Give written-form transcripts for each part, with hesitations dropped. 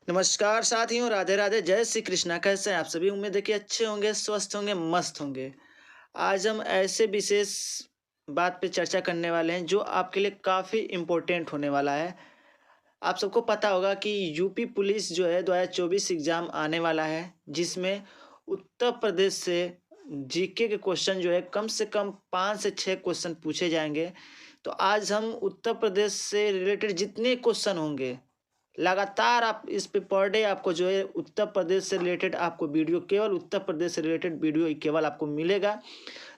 नमस्कार साथियों, राधे राधे, जय श्री कृष्णा। कैसे हैं आप सभी? उम्मीद है कि अच्छे होंगे, स्वस्थ होंगे, मस्त होंगे। आज हम ऐसे विशेष बात पे चर्चा करने वाले हैं जो आपके लिए काफ़ी इम्पोर्टेंट होने वाला है। आप सबको पता होगा कि यूपी पुलिस जो है 2024 एग्ज़ाम आने वाला है, जिसमें उत्तर प्रदेश से जीके के क्वेश्चन जो है कम से कम 5 से 6 क्वेश्चन पूछे जाएँगे। तो आज हम उत्तर प्रदेश से रिलेटेड जितने क्वेश्चन होंगे, लगातार आप इस पे पर डे आपको जो है उत्तर प्रदेश से रिलेटेड आपको वीडियो, केवल उत्तर प्रदेश से रिलेटेड वीडियो ही केवल आपको मिलेगा।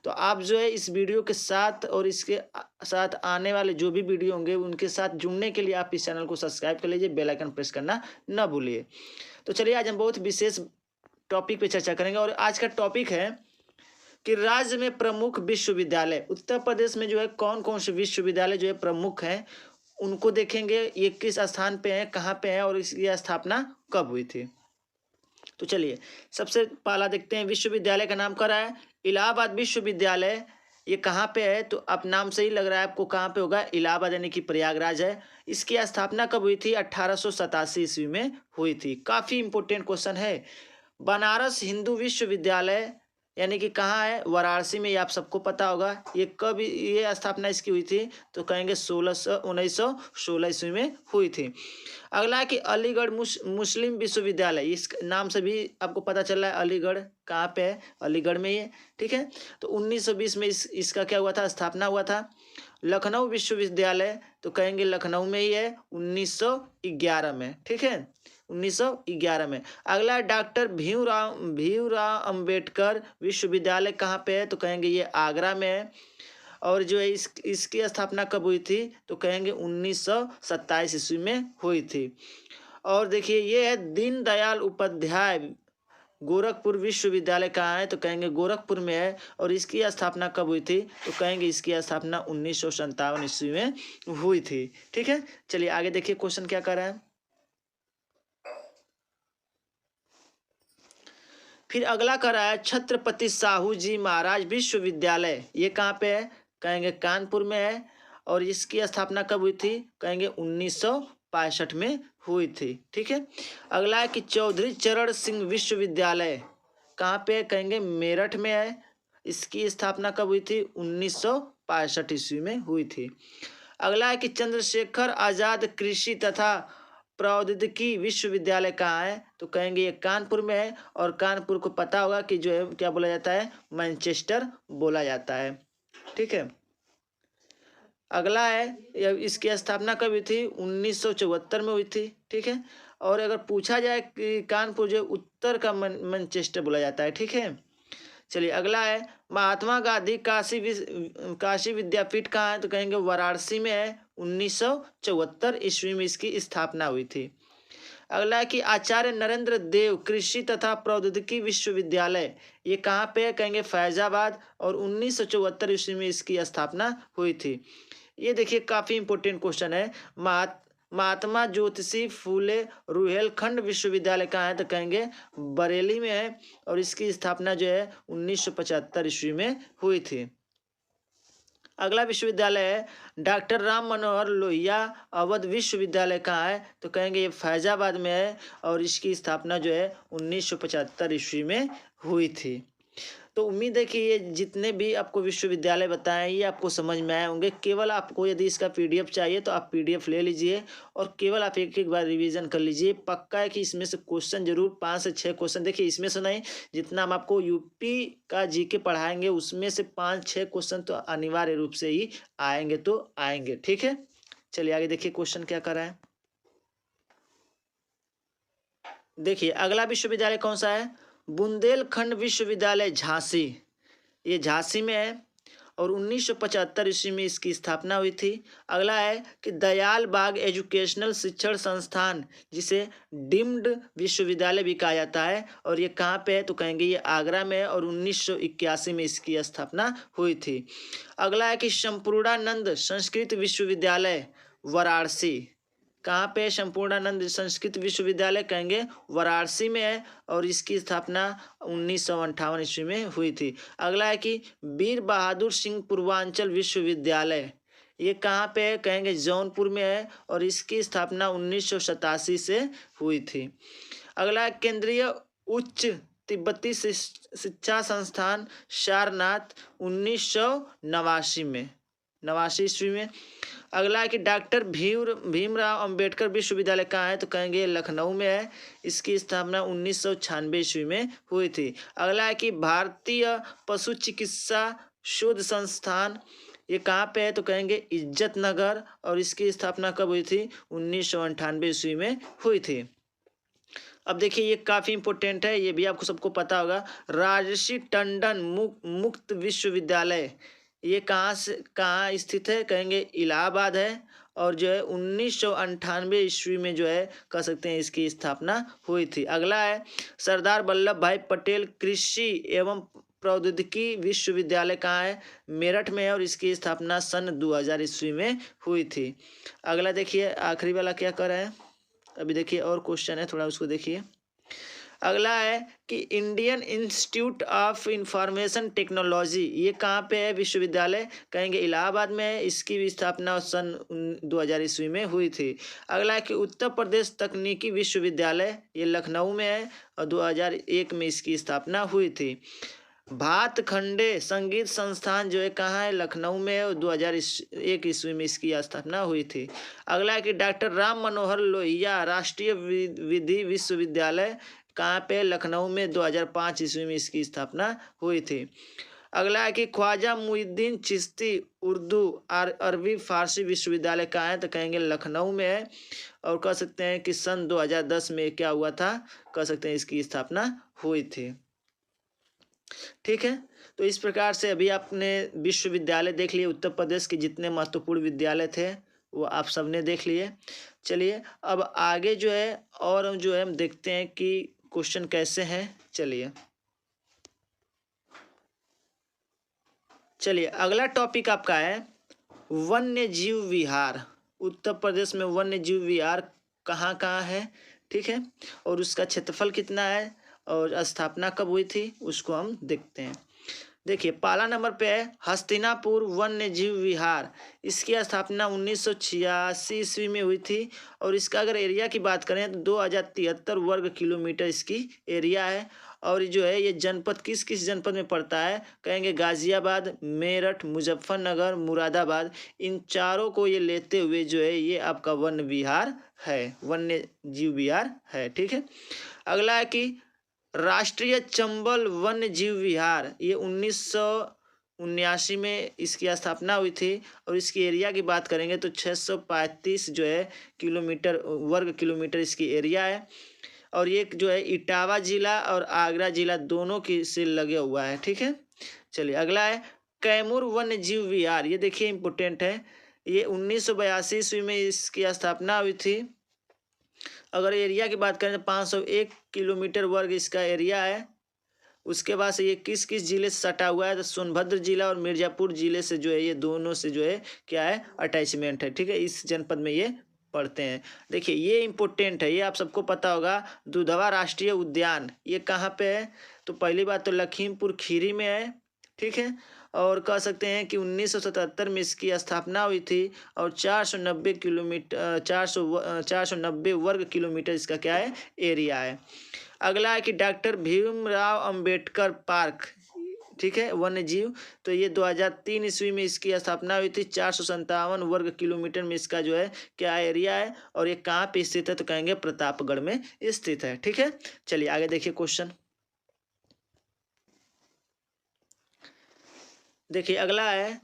तो आप जो है इस वीडियो के साथ और इसके साथ आने वाले जो भी वीडियो होंगे उनके साथ जुड़ने के लिए आप इस चैनल को सब्सक्राइब कर लीजिए, बेल आइकन प्रेस करना ना भूलिए। तो चलिए आज हम बहुत विशेष टॉपिक पे चर्चा करेंगे और आज का टॉपिक है कि राज्य में प्रमुख विश्वविद्यालय। उत्तर प्रदेश में जो है कौन कौन से विश्वविद्यालय जो है प्रमुख हैं, उनको देखेंगे। ये किस स्थान पे है, कहाँ पे है और इसकी स्थापना कब हुई थी। तो चलिए सबसे पहला देखते हैं, विश्वविद्यालय का नाम क्या रहा है? इलाहाबाद विश्वविद्यालय। ये कहाँ पे है? तो अब नाम से ही लग रहा है आपको कहाँ पे होगा, इलाहाबाद यानी कि प्रयागराज है। इसकी स्थापना कब हुई थी? 1887 ईस्वी में हुई थी। काफ़ी इंपॉर्टेंट क्वेश्चन है। बनारस हिंदू विश्वविद्यालय यानी कि कहाँ है? वाराणसी में। ये आप सबको पता होगा। ये कब ये स्थापना इसकी हुई थी? तो कहेंगे 1916 ईस्वी में हुई थी। अगला है कि अलीगढ़ मुस्लिम विश्वविद्यालय। इस नाम से भी आपको पता चल रहा है अलीगढ़ कहाँ पे है, अलीगढ़ में ही है। ठीक है, तो 1920 में इसका क्या हुआ था? स्थापना हुआ था। लखनऊ विश्वविद्यालय, तो कहेंगे लखनऊ में ही है, 1911 में। ठीक है, 1911 में। अगला है डॉक्टर भीमराव अंबेडकर विश्वविद्यालय। कहाँ पे है? तो कहेंगे ये आगरा में है। और जो है इसकी स्थापना कब हुई थी? तो कहेंगे 1927 ईस्वी में हुई थी। और देखिए ये है दीनदयाल उपाध्याय गोरखपुर विश्वविद्यालय। कहाँ है? तो कहेंगे गोरखपुर में है। और इसकी स्थापना कब हुई थी? तो कहेंगे इसकी स्थापना 1957 ईस्वी में हुई थी। ठीक है, चलिए आगे देखिए क्वेश्चन क्या कर रहा है। फिर अगला कर रहा है छत्रपति साहू जी महाराज विश्वविद्यालय। ये कहाँ पे है? कहेंगे कानपुर में है। और इसकी स्थापना कब हुई थी? कहेंगे 1965 में हुई थी। ठीक है, अगला है कि चौधरी चरण सिंह विश्वविद्यालय। कहाँ पे है? कहेंगे मेरठ में है। इसकी स्थापना कब हुई थी? 1965 ईस्वी में हुई थी। अगला है कि चंद्रशेखर आजाद कृषि तथा प्रौद्योगिकी विश्वविद्यालय कहाँ है? तो कहेंगे ये कानपुर में है। और कानपुर को पता होगा कि जो है क्या बोला जाता है? मैनचेस्टर बोला जाता है। ठीक है, अगला है इसकी स्थापना कब हुई थी? 1974 में हुई थी। ठीक है, और अगर पूछा जाए कि कानपुर जो उत्तर का मैनचेस्टर बोला जाता है। ठीक है, चलिए अगला है महात्मा गांधी काशी विद्यापीठ कहाँ है? तो कहेंगे वाराणसी में है। 1974 ईस्वी में इसकी स्थापना हुई थी। अगला है कि आचार्य नरेंद्र देव कृषि तथा प्रौद्योगिकी विश्वविद्यालय। ये कहाँ पे है? कहेंगे फैजाबाद। और 1974 ईस्वी में इसकी स्थापना हुई थी। ये देखिए काफ़ी इंपॉर्टेंट क्वेश्चन है। महात्मा ज्योतिषी फूले रुहेलखंड विश्वविद्यालय कहाँ है? तो कहेंगे बरेली में है। और इसकी स्थापना जो है 1975 ईस्वी में हुई थी। अगला विश्वविद्यालय है डॉक्टर राम मनोहर लोहिया अवध विश्वविद्यालय। कहाँ है? तो कहेंगे ये फैजाबाद में है। और इसकी स्थापना जो है 1975 ईस्वी में हुई थी। तो उम्मीद है कि ये जितने भी आपको विश्वविद्यालय बताएं ये आपको समझ में आए होंगे। केवल आपको यदि इसका पीडीएफ चाहिए तो आप पीडीएफ ले लीजिए और केवल आप एक एक बार रिवीजन कर लीजिए। पक्का है कि इसमें से क्वेश्चन जरूर 5 से 6 क्वेश्चन, देखिए इसमें से नहीं, जितना हम आपको यूपी का जीके पढ़ाएंगे उसमें से 5-6 क्वेश्चन तो अनिवार्य रूप से ही आएंगे तो आएंगे। ठीक है, चलिए आगे देखिए क्वेश्चन क्या कर रहा है। देखिए अगला विश्वविद्यालय कौन सा है? बुंदेलखंड विश्वविद्यालय झांसी। ये झांसी में है। और 1975 ईस्वी में इसकी स्थापना हुई थी। अगला है कि दयाल बाग एजुकेशनल शिक्षण संस्थान, जिसे डीम्ड विश्वविद्यालय भी कहा जाता है। और ये कहाँ पे है? तो कहेंगे ये आगरा में है। और 1981 में इसकी स्थापना हुई थी। अगला है कि संपूर्णानंद संस्कृत विश्वविद्यालय वाराणसी। कहाँ पे? संपूर्णानंद संस्कृत विश्वविद्यालय कहेंगे वाराणसी में है। और इसकी स्थापना 1958 ईस्वी में हुई थी। अगला है कि वीर बहादुर सिंह पूर्वांचल विश्वविद्यालय। ये कहाँ पे है, कहेंगे जौनपुर में है और इसकी स्थापना 1987 से हुई थी। अगला है केंद्रीय उच्च तिब्बती शिक्षा संस्थान सारनाथ 1989 में, 89 ईस्वी में। अगला है कि डॉक्टर भीमराव अंबेडकर विश्वविद्यालय कहाँ है, तो कहेंगे लखनऊ में है। इसकी स्थापना 1996 ईस्वी में हुई थी। अगला है कि भारतीय पशु चिकित्सा शोध संस्थान, ये कहाँ पे है, तो कहेंगे इज्जत नगर और इसकी स्थापना कब हुई थी, 1998 ईस्वी में हुई थी। अब देखिए ये काफ़ी इंपॉर्टेंट है, ये भी आपको सबको पता होगा। राजर्षि टंडन मुक्त विश्वविद्यालय ये कहाँ स्थित है, कहेंगे इलाहाबाद है और जो है 1998 ईस्वी में जो है कह सकते हैं इसकी स्थापना हुई थी। अगला है सरदार वल्लभ भाई पटेल कृषि एवं प्रौद्योगिकी विश्वविद्यालय कहाँ है, मेरठ में है और इसकी स्थापना सन 2000 ईस्वी में हुई थी। अगला देखिए आखिरी वाला क्या कर रहा है, अभी देखिए और क्वेश्चन है, थोड़ा उसको देखिए। अगला है कि Indian institute of information technology ये कहाँ पे है विश्वविद्यालय, कहेंगे इलाहाबाद में है। इसकी भी स्थापना सन 2000 ईस्वी में हुई थी। अगला है कि उत्तर प्रदेश तकनीकी विश्वविद्यालय ये लखनऊ में है और 2001 में इसकी स्थापना हुई थी। भातखंडे संगीत संस्थान जो है कहाँ है, लखनऊ में है और 2001 ईस्वी में इसकी स्थापना हुई थी। अगला है कि डॉक्टर राम मनोहर लोहिया राष्ट्रीय विधि विश्वविद्यालय कहाँ पे, लखनऊ में 2005 ईस्वी में इसकी स्थापना हुई थी। अगला है कि ख्वाजा मुइनुद्दीन चिश्ती उर्दू अरबी फारसी विश्वविद्यालय कहाँ है, तो कहेंगे लखनऊ में है और कह सकते हैं कि सन 2010 में क्या हुआ था, कह सकते हैं इसकी स्थापना हुई थी। ठीक है, तो इस प्रकार से अभी आपने विश्वविद्यालय देख लिए, उत्तर प्रदेश के जितने महत्वपूर्ण विद्यालय थे वो आप सबने देख लिए। चलिए अब आगे जो है और हम जो है हम देखते हैं कि क्वेश्चन कैसे हैं। चलिए अगला टॉपिक आपका है वन्य जीव विहार। उत्तर प्रदेश में वन्य जीव विहार कहाँ कहाँ है, ठीक है, और उसका क्षेत्रफल कितना है और स्थापना कब हुई थी उसको हम देखते हैं। देखिए पहला नंबर पे है हस्तिनापुर वन्य जीव विहार। इसकी स्थापना 1986 ईस्वी में हुई थी और इसका अगर एरिया की बात करें तो 2073 वर्ग किलोमीटर इसकी एरिया है। और जो है ये जनपद किस किस जनपद में पड़ता है, कहेंगे गाजियाबाद, मेरठ, मुजफ्फरनगर, मुरादाबाद, इन चारों को ये लेते हुए जो है ये आपका वन्य विहार है, वन्य जीव विहार है। ठीक है, अगला है कि राष्ट्रीय चंबल वन्य जीव विहार, ये 1979 में इसकी स्थापना हुई थी और इसकी एरिया की बात करेंगे तो 635 जो है किलोमीटर वर्ग किलोमीटर इसकी एरिया है और ये जो है इटावा जिला और आगरा जिला दोनों की से लगे हुआ है। ठीक है, चलिए अगला है कैमूर वन्य जीव विहार। ये देखिए इम्पोर्टेंट है, ये 1982 ईस्वी में इसकी स्थापना हुई थी। अगर एरिया की बात करें तो 501 किलोमीटर वर्ग इसका एरिया है। उसके बाद से ये किस किस जिले से सटा हुआ है, तो सोनभद्र जिला और मिर्जापुर जिले से जो है ये दोनों से जो है क्या है अटैचमेंट है। ठीक है, इस जनपद में ये पढ़ते हैं। देखिए ये इम्पोर्टेंट है, ये आप सबको पता होगा। दुधवा राष्ट्रीय उद्यान ये कहाँ पे है, तो पहली बात तो लखीमपुर खीरी में है। ठीक है, और कह सकते हैं कि 1977 में इसकी स्थापना हुई थी और 490 किलोमीटर 490 वर्ग किलोमीटर इसका क्या है एरिया है। अगला है कि डॉक्टर भीमराव अंबेडकर पार्क, ठीक है, वन्य जीव, तो ये 2003 ईस्वी में इसकी स्थापना हुई थी। 457 वर्ग किलोमीटर में इसका जो है क्या एरिया है और ये कहाँ पे स्थित है, तो कहेंगे प्रतापगढ़ में स्थित है। ठीक है, चलिए आगे देखिए क्वेश्चन। देखिए अगला है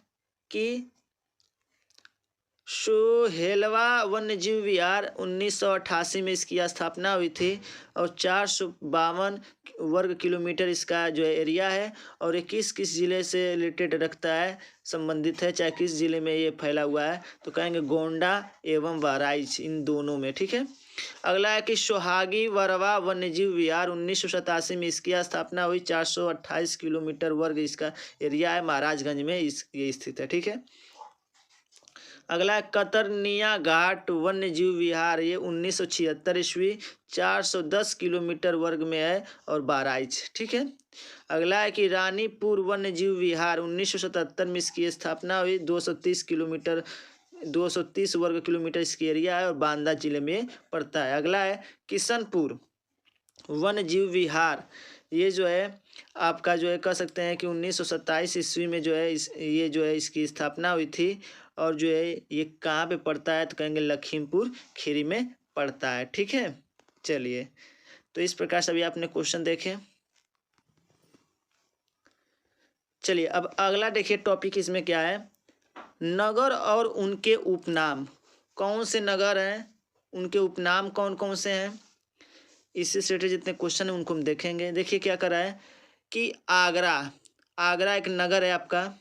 कि सोहेलवा वन्य जीव विहार 1988 में इसकी स्थापना हुई थी और 452 वर्ग किलोमीटर इसका जो है एरिया है और ये किस किस जिले से रिलेटेड रखता है, संबंधित है, चाहे किस जिले में ये फैला हुआ है, तो कहेंगे गोंडा एवं बहराइच, इन दोनों में। ठीक है, अगला है कि सोहागी वरवा वन्यजीव विहार 1987 में इसकी स्थापना हुई। 428 किलोमीटर वर्ग इसका एरिया है, महाराजगंज में ये स्थित है। ठीक है, अगला है कतरनिया घाट वन्य जीव विहार, ये 1976 ईस्वी, 410 किलोमीटर वर्ग में है और बहराइच। ठीक है। अगला है कि रानीपुर वन्य जीव विहार 1977 में इसकी स्थापना हुई, 230 वर्ग किलोमीटर इसकी एरिया है और बांदा जिले में पड़ता है। अगला है किशनपुर वन्य जीव विहार, ये जो है आपका जो है कह सकते हैं कि 1927 ईस्वी में जो है ये जो है इसकी स्थापना हुई थी और जो है ये कहाँ पे पड़ता है तो कहेंगे लखीमपुर खीरी में पड़ता है। ठीक है। चलिए, तो इस प्रकार से अभी आपने क्वेश्चन देखे। चलिए अब अगला देखिए टॉपिक इसमें क्या है, नगर और उनके उपनाम। कौन से नगर हैं, उनके उपनाम कौन कौन से हैं, इससे रिलेटेड जितने क्वेश्चन हैं उनको हम देखेंगे। देखिए क्या करा है कि आगरा एक नगर है आपका,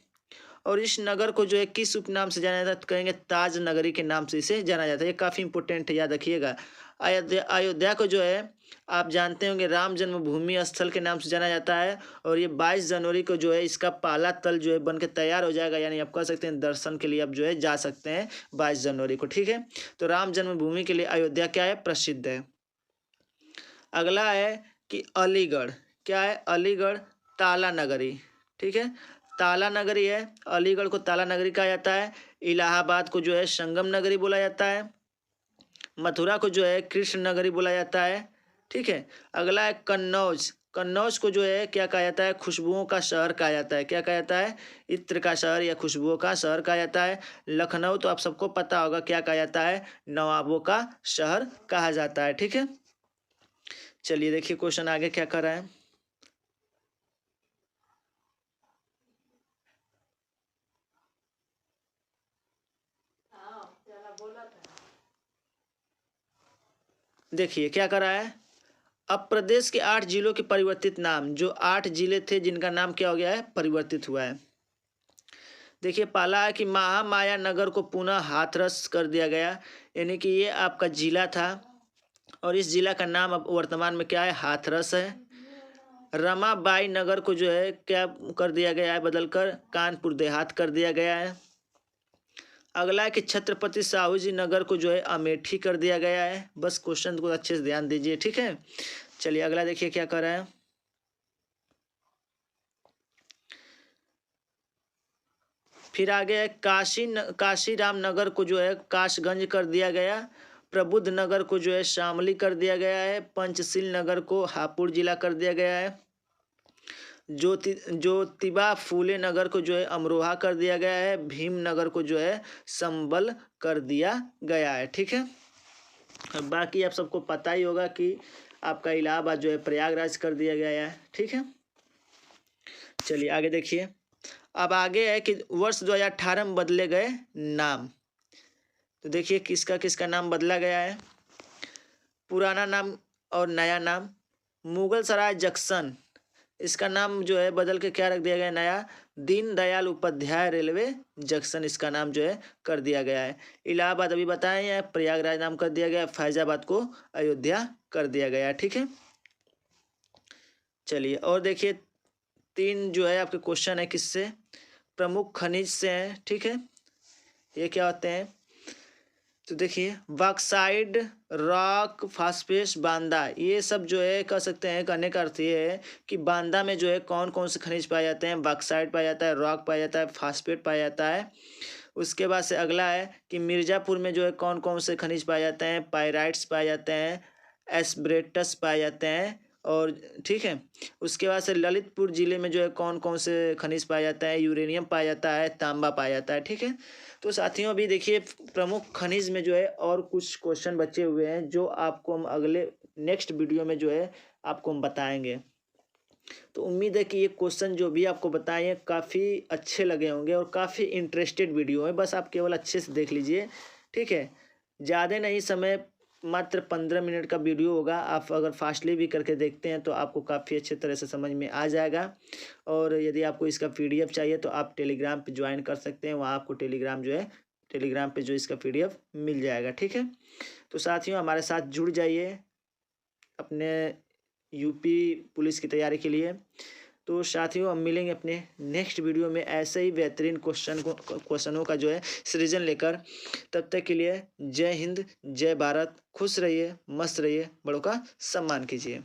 और इस नगर को जो है किस उपनाम से जाना जाता है तो कहेंगे ताज नगरी के नाम से इसे जाना जाता है। ये काफ़ी इंपॉर्टेंट है, याद रखिएगा। अयोध्या को जो है आप जानते होंगे राम जन्मभूमि स्थल के नाम से जाना जाता है, और ये 22 जनवरी को जो है इसका पहला तल जो है बन के तैयार हो जाएगा, यानी आप कह सकते हैं दर्शन के लिए आप जो है जा सकते हैं 22 जनवरी को। ठीक है। तो राम जन्मभूमि के लिए अयोध्या क्या है, प्रसिद्ध है। अगला है कि अलीगढ़, क्या है, अलीगढ़ ताला नगरी। ठीक है, ताला नगरी है, अलीगढ़ को ताला नगरी कहा जाता है। इलाहाबाद को जो है संगम नगरी बोला जाता है। मथुरा को जो है कृष्ण नगरी बोला जाता है। ठीक है। अगला है कन्नौज, कन्नौज को जो है क्या कहा जाता है, खुशबुओं का शहर कहा जाता है। क्या कहा जाता है, इत्र का शहर या खुशबुओं का शहर कहा जाता है। लखनऊ तो आप सबको पता होगा क्या कहा जाता है, नवाबों का शहर कहा जाता है। ठीक है। चलिए देखिए क्वेश्चन आगे क्या कर रहा है। देखिए क्या कर रहा है, अब प्रदेश के 8 जिलों के परिवर्तित नाम, जो 8 जिले थे जिनका नाम क्या हो गया है, परिवर्तित हुआ है। देखिए पहला है कि महामाया नगर को पुनः हाथरस कर दिया गया, यानी कि ये आपका जिला था और इस जिला का नाम अब वर्तमान में क्या है, हाथरस है। रमाबाई नगर को जो है क्या कर दिया गया है, बदलकर कानपुर देहात कर दिया गया है। अगला है कि छत्रपति साहू जी नगर को जो है अमेठी कर दिया गया है। बस क्वेश्चन को अच्छे से ध्यान दीजिए। ठीक है। चलिए अगला देखिए क्या कर रहा है, फिर आगे है काशी राम नगर को जो है काशगंज कर दिया गया। प्रबुद्ध नगर को जो है शामली कर दिया गया है। पंचशील नगर को हापुड़ जिला कर दिया गया है। ज्योतिबा फूले नगर को जो है अमरोहा कर दिया गया है। भीम नगर को जो है संबल कर दिया गया है। ठीक है। अब बाकी आप सबको पता ही होगा कि आपका इलाहाबाद जो है प्रयागराज कर दिया गया है। ठीक है। चलिए आगे देखिए, अब आगे है कि वर्ष 2018 में बदले गए नाम। तो देखिए किसका किसका नाम बदला गया है, पुराना नाम और नया नाम। मुगल सराय जंक्शन, इसका नाम जो है बदल के क्या रख दिया गया, नया दीनदयाल उपाध्याय रेलवे जंक्शन इसका नाम जो है कर दिया गया है। इलाहाबाद अभी बताए हैं, प्रयागराज नाम कर दिया गया, फैजाबाद को अयोध्या कर दिया गया। ठीक है। चलिए और देखिए 3 जो है आपके क्वेश्चन है किससे, प्रमुख खनिज से हैं। ठीक है। ये क्या होते हैं, तो देखिए बॉक्साइड, रॉक, फास्फेट, बांदा, ये सब जो है कह सकते हैं, कहने का अर्थ ये है कि बांदा में जो है कौन कौन से खनिज पाए जाते हैं, बॉक्साइड पाया जाता है, रॉक पाया जाता है, फास्फेट पाया जाता है। उसके बाद से अगला है कि मिर्ज़ापुर में जो है कौन कौन से खनिज पाए जाते हैं, पायराइट्स पाए जाते हैं, एस्ब्रेटस पाए जाते हैं। और ठीक है, उसके बाद से ललितपुर जिले में जो है कौन कौन से खनिज पाया जाता है, यूरेनियम पाया जाता है, तांबा पाया जाता है। ठीक है। तो साथियों अभी देखिए प्रमुख खनिज में जो है और कुछ क्वेश्चन बचे हुए हैं जो आपको हम अगले नेक्स्ट वीडियो में जो है आपको हम बताएंगे। तो उम्मीद है कि ये क्वेश्चन जो भी आपको बताए हैं काफ़ी अच्छे लगे होंगे और काफ़ी इंटरेस्टेड वीडियो है, बस आप केवल अच्छे से देख लीजिए। ठीक है। ज़्यादा नहीं समय, मात्र 15 मिनट का वीडियो होगा। आप अगर फास्टली भी करके देखते हैं तो आपको काफ़ी अच्छे तरह से समझ में आ जाएगा। और यदि आपको इसका PDF चाहिए तो आप टेलीग्राम पे ज्वाइन कर सकते हैं, वहाँ आपको टेलीग्राम पे जो इसका PDF मिल जाएगा। ठीक है। तो साथियों हमारे साथ जुड़ जाइए अपने UP पुलिस की तैयारी के लिए। तो साथियों अब मिलेंगे अपने नेक्स्ट वीडियो में ऐसे ही बेहतरीन क्वेश्चनों का जो है सृजन लेकर। तब तक के लिए जय हिंद, जय भारत, खुश रहिए, मस्त रहिए, बड़ों का सम्मान कीजिए।